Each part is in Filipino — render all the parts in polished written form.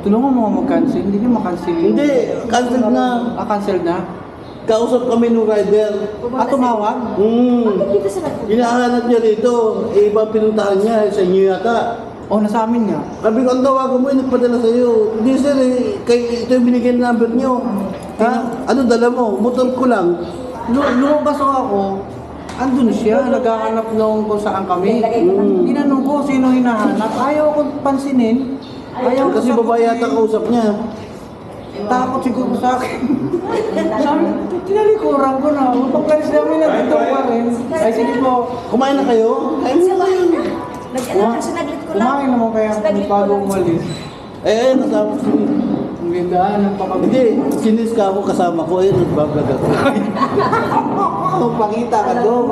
Tulungan mo ako mag-cancel. Hindi niya makancel. Hindi, cancel na. Cancel na? Kausap kami ng rider. Tumawag? Dito sa nagpunta. Hinahanap niya dito. Iba pinuntahan niya. Sa inyo yata. Nasa amin nga. Sabi ko, ang tawagan mo, nagpadala sa'yo. Hindi sir, ito yung binigyan number niyo. Ha? Ano dala mo? Motor ko lang. Lumabas ako. Andun siya, naghahanap nung kung saan kami. Tinanong ko sino hinahanap. Ayaw ko pansinin. Ayaw ko Kasi babae yata kausap niya. Takot siguro sa akin. Sabi, tinalikuran ko na. Pagkalis namin nandito pa rin. Ay, sige po. Kumain na kayo? Kain mo kayo. Sinaglit ko lang. Kumain naman kaya bago umalis. Kasama ko. Ang gandaan ng pakabili. Hindi, sinis ka ako kasama ko. Nagbablog ako. Pakita ka doon.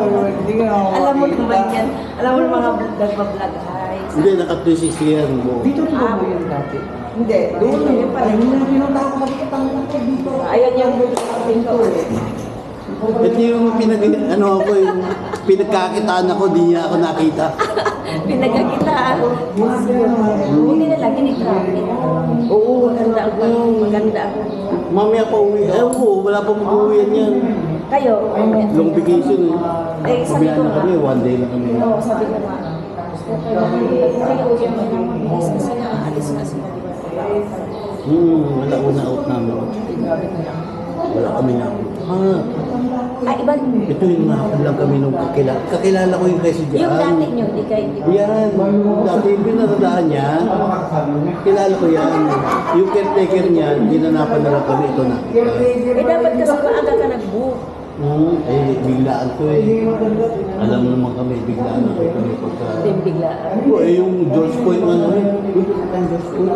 Hindi ka na Alam mo naman yan. Alam mo mga nagbablog ay. Hindi, naka-360 yan. Dito rin ba mo yun dati? Hindi. Doon Dito yun pala. Ay, pinunta ko sabi ko, tangan ko dito. Ayan yung pinto eh. Ito yung pinagkakitaan ako, di niya ako nakita. Pinagkakitaan. Buti na lang, ini-traffic. Oo, maganda ako. Maganda ako. Mamaya pa uwi. Ewan ko, wala pa mag-uwi yan. Kayo? Long vacation eh. Sabi Pabiyahan ko na nga. kami, one day lang kami. Oo, sabi ko nga. Kayo, yung mga mabilis kasi nakaalis na sila. Wala una out namin. Wala kami na. Iba. Ito yung nakakal lang kami nung kakilala. Kakilala ko yung kasi dyan. Yung dati nyo, di kayo. Yan. Dati yung pinatadaan niya. Kilala ko yan. Yung caretaker niya, dinanapan na lang kami. Ito na. Dapat kasi maaga ka nag-book. Biglaan to eh. Alam mo naman kami, biglaan na kami pagka... Biglaan. Yung George Point ano eh. George Point.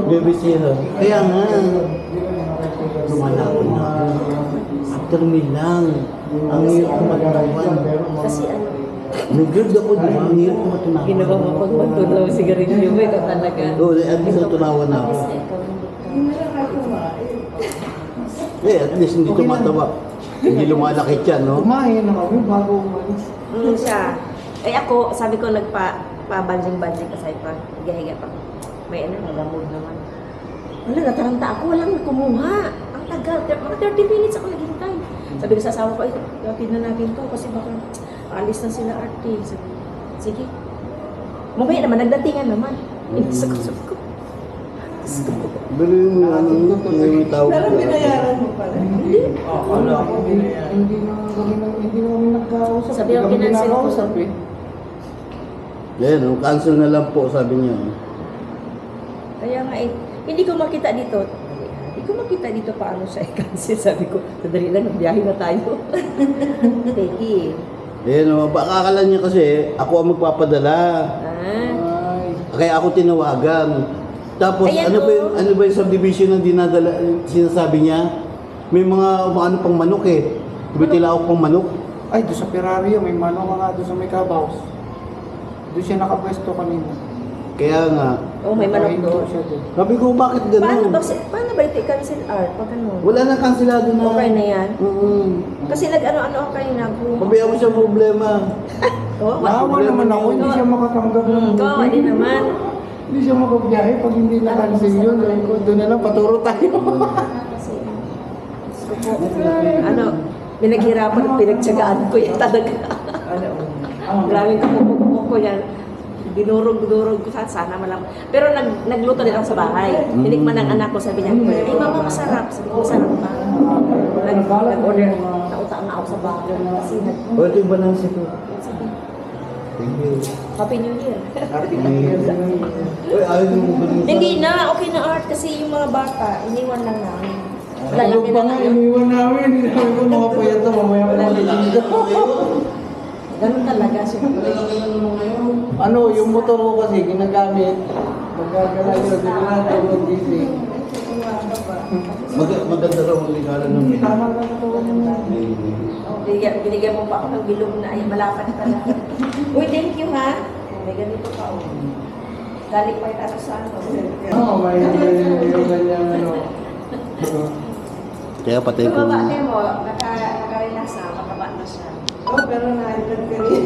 Baby siya. Kaya nga. Lumalapon na ako. After me lang. Ang hirap ko matunawan. Kasi ano, Nag-gird ako, di ba? Ang hirap ko matunawan. ginawa mo pag magtulaw sigarilyo mo, ikaw talaga. Oo, at least natunawan na ako. At least hindi tumatawa. Hindi lumalakit yan, no? Kumain na kami bago umalis. Siya. Ako, sabi ko nagpa-banjing-banjing kasi pa, higa-higa pa. May nalamod naman. Wala, nataranta ako, walang kumuha. Ang tagal, mga 30 minutes ako naghintay. Sabi ko sa asawa ko, gapin na natin to kasi baka alis na sila arte. Sabi, sige. Mamaya naman, nagdatingan naman. Sabi ko. Bili mo yung tawag ko. mo pala. Hindi. Wala ako. Hindi na kami nagkausap. Sabi ko, Hindi kami kinansel ko. nakausap eh. Yan, cancel na lang po, sabi niya. Kaya nga hindi ko makita dito. Hindi ko makita dito paano siya i-cancel. Sabi ko, sadali lang, biyahe na tayo. Peki. Yan, baka akala niya kasi ako ang magpapadala. Ay. Kaya ako tinawagan. Tapos Ayan, ano ba yung subdivision na dinadala, sinasabi niya? May mga ano pang manok eh. Bitilaok pang manok. Ay, doon sa Ferrari, may manong nga doon sa may Cabaos. Doon siya nakapwesto kanina. Kaya nga, May manok Nakahinto doon. siya doon. sabi ko bakit Paano gano'n? ba ito i-cancel art? Pag ano? Wala nang kansilado na. Okay na yan? Kasi nag-ano-ano ako kanina. Pabayaan mo siya problema. Naawa naman ako, hindi siya makatanggap ng Kawawa din naman. Hindi siya makabiyahe pag hindi na-cancel yun. Doon na lang, paturo tayo. Ano, pinagtsagaan ko yan talaga. Maraming kapupupo ko yan. Dinurog ko sana malam. Pero nagluto din ako sa bahay. Tinikman ng anak ko, sabi niya, ay mama, masarap. Sabi ko, masarap pa. Nag-order. Nauta nga ako sa bahay. Kasi O, ito yung balansi ko. Thank you. Happy New Year. Uy, ayaw mo ba din sa... Hindi na, okay na art kasi yung mga bata, iniwan lang namin. Lalaki Ano pa na nga, lang. iniwan namin. Sabi ko, mga payat na, mamaya ko maliligid ako. Ganun talaga siguro. Ano, yung motor ko kasi ginagamit. Magagala yun, hindi na natin mag-gising. Maganda raw ang ligalan ng mga. Tama ka na ito. Binigyan mo pa ako ng bilog na ay malapad talaga. Uy, thank you ha. May ganito pa oh. Galing pa ito sa ano. Oo, may yung ganyan ano. Kaya patay ko. Yung babae mo, naka-relax na, mataba na siya. Oh, pero na-ilan ka rin.